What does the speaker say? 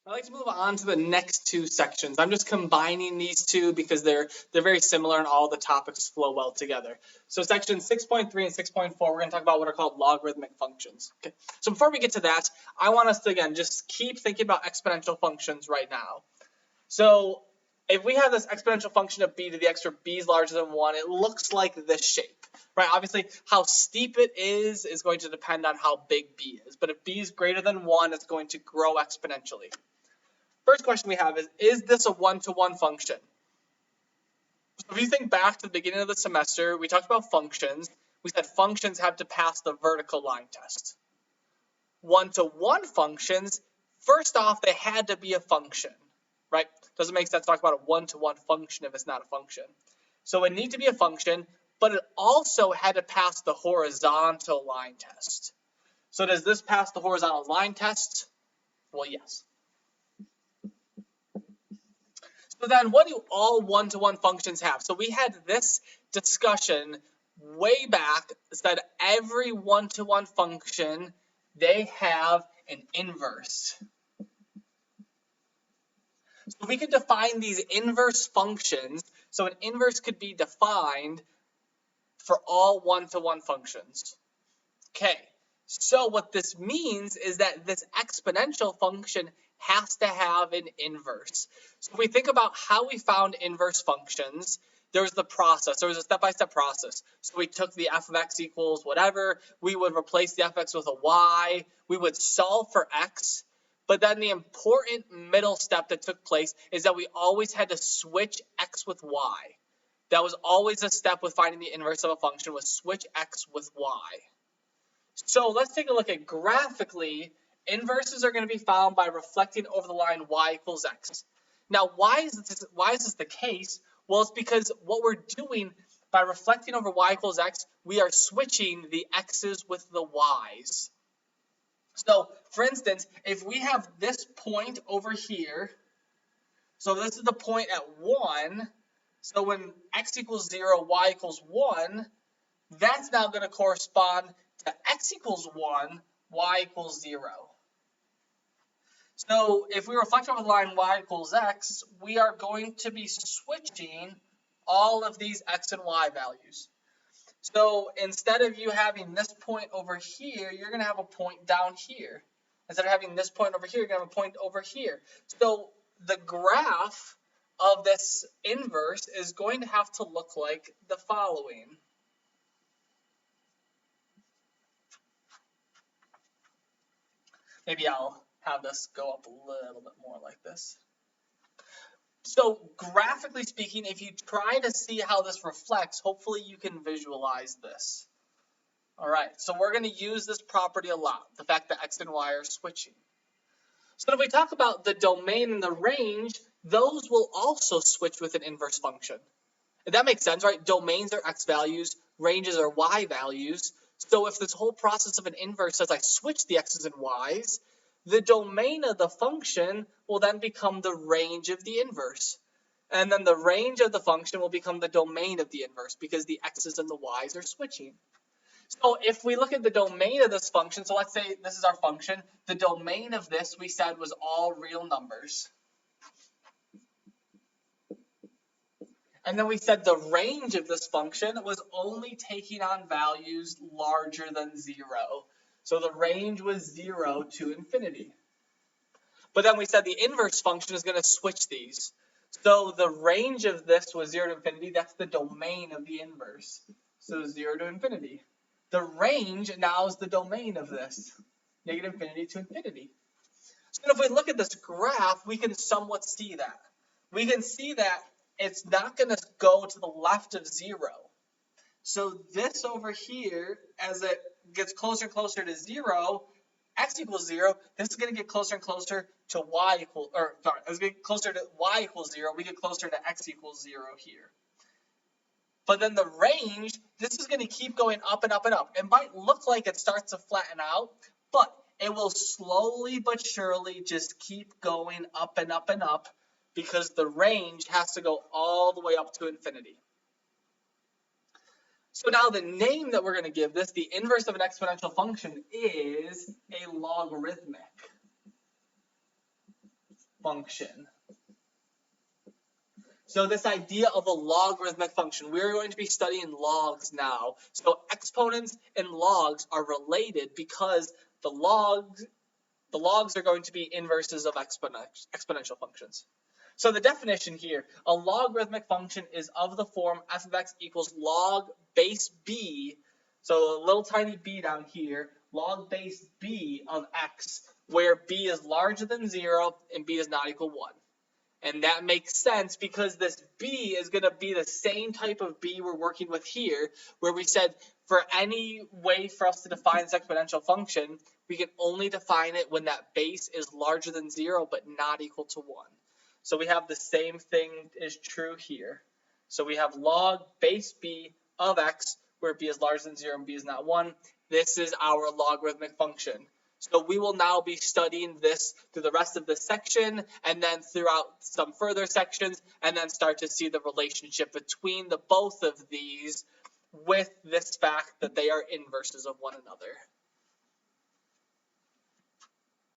I'd like to move on to the next two sections. I'm just combining these two because they're very similar and all the topics flow well together. So section 6.3 and 6.4, we're going to talk about what are called logarithmic functions. Okay. So before we get to that, I want us to, again, just keep thinking about exponential functions right now. So if we have this exponential function of b to the x where b is larger than 1, it looks like this shape, right? Obviously, how steep it is going to depend on how big b is. But if b is greater than 1, it's going to grow exponentially. First question we have is this a one-to-one function? So if you think back to the beginning of the semester, we talked about functions. We said functions have to pass the vertical line test. One-to-one functions, first off, they had to be a function, right? Doesn't make sense to talk about a one-to-one function if it's not a function. So it needs to be a function, but it also had to pass the horizontal line test. So does this pass the horizontal line test? Well, yes. So then what do all one-to-one functions have? So we had this discussion way back that every one-to-one function, they have an inverse. So we could define these inverse functions. So an inverse could be defined for all one-to-one functions. Okay, so what this means is that this exponential function has to have an inverse. So if we think about how we found inverse functions, there was the process. There was a step-by-step process. So we took the f of x equals whatever. We would replace the f of x with a y. We would solve for x. But then the important middle step that took place is that we always had to switch x with y. That was always a step with finding the inverse of a function, was switch x with y. So let's take a look at graphically. Inverses are going to be found by reflecting over the line y equals x. Now, why is this the case? Well, it's because what we're doing by reflecting over y equals x, we are switching the x's with the y's. So, for instance, if we have this point over here, so this is the point at 1, so when x equals 0, y equals 1, that's now going to correspond to x equals 1, y equals 0. So if we reflect over the line y equals x, we are going to be switching all of these x and y values. So instead of you having this point over here, you're going to have a point down here. Instead of having this point over here, you're going to have a point over here. So the graph of this inverse is going to have to look like the following. Maybe I'll have this go up a little bit more like this. So graphically speaking, if you try to see how this reflects, hopefully you can visualize this. All right, so we're going to use this property a lot, the fact that x and y are switching. So if we talk about the domain and the range, those will also switch with an inverse function. And that makes sense, right? Domains are x values, ranges are y values. So if this whole process of an inverse says I switch the x's and y's, the domain of the function will then become the range of the inverse. And then the range of the function will become the domain of the inverse because the x's and the y's are switching. So if we look at the domain of this function, so let's say this is our function, the domain of this we said was all real numbers. And then we said the range of this function was only taking on values larger than 0. So the range was 0 to infinity. But then we said the inverse function is going to switch these. So the range of this was 0 to infinity. That's the domain of the inverse. So 0 to infinity. The range now is the domain of this. Negative infinity to infinity. So if we look at this graph, we can somewhat see that. We can see that it's not going to go to the left of 0. So this over here, as it gets closer and closer to 0, x equals 0, this is going to get closer and closer to y equals, as we get closer to y equals 0, we get closer to x equals 0 here. But then the range, this is going to keep going up and up and up. It might look like it starts to flatten out, but it will slowly but surely just keep going up and up and up because the range has to go all the way up to infinity. So now the name that we're going to give this, the inverse of an exponential function, is a logarithmic. function. So this idea of a logarithmic function, we're going to be studying logs now. So exponents and logs are related because the logs are going to be inverses of exponential functions. So the definition here, a logarithmic function is of the form f of x equals log base b, so a little tiny b down here, log base b of x, where b is larger than 0 and b is not equal 1. And that makes sense because this b is going to be the same type of b we're working with here, where we said for any way for us to define this exponential function, we can only define it when that base is larger than 0 but not equal to 1. So we have the same thing is true here. So we have log base b of x, where b is larger than 0 and b is not 1. This is our logarithmic function. So we will now be studying this through the rest of this section and then throughout some further sections and then start to see the relationship between the both of these with this fact that they are inverses of one another.